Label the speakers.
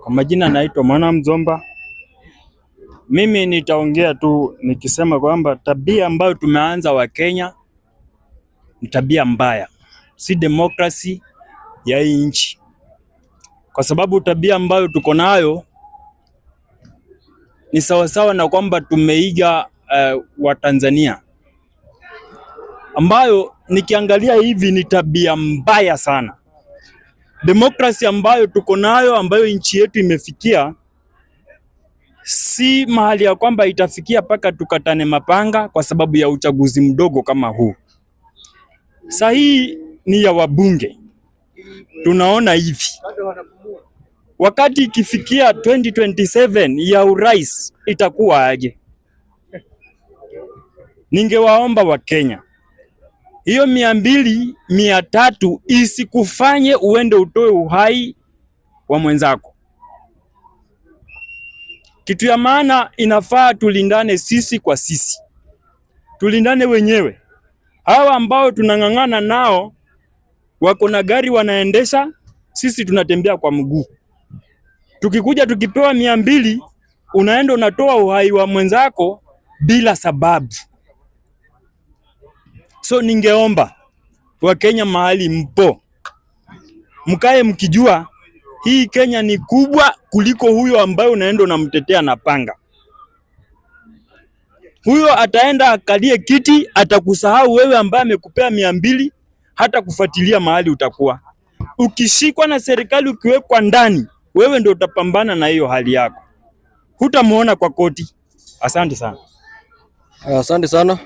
Speaker 1: Kwa majina naitwa Mwana Mzomba. Mimi nitaongea tu nikisema kwamba tabia ambayo tumeanza wa Kenya ni tabia mbaya, si demokrasi ya hii nchi. Kwa sababu tabia ambayo tuko nayo ni sawasawa na kwamba tumeiga wa Tanzania, ambayo nikiangalia hivi ni tabia mbaya sana. Demokrasi ambayo tuko nayo, ambayo nchi yetu imefikia, si mahali ya kwamba itafikia paka tukatane mapanga kwa sababu ya uchaguzi mdogo kama huu. Hii ni ya wabunge. Tunaona hivi, wakati ikifikia 2027 ya urais itakuwa aje? Ningewaomba wa Kenya, hiyo 200, 300 isikufanye uende utoe uhai wa mwenzako. Kitu ya maana inafaa tulindane sisi kwa sisi, tulindane wenyewe. Hawa ambao tunang'ang'ana nao wako na gari wanaendesha, sisi tunatembea kwa mguu. Tukikuja tukipewa 200, unaenda unatoa uhai wa mwenzako bila sababu. Ningeomba Wakenya mahali mpo, mkae mkijua hii Kenya ni kubwa kuliko huyo ambaye unaenda unamtetea na panga. Huyo ataenda akalie kiti, atakusahau wewe ambaye amekupea 200, hata kufuatilia mahali utakuwa. Ukishikwa na serikali ukiwekwa ndani, wewe ndio utapambana na hiyo hali yako. Hutamuona kwa koti. Asante sana.
Speaker 2: Asante sana.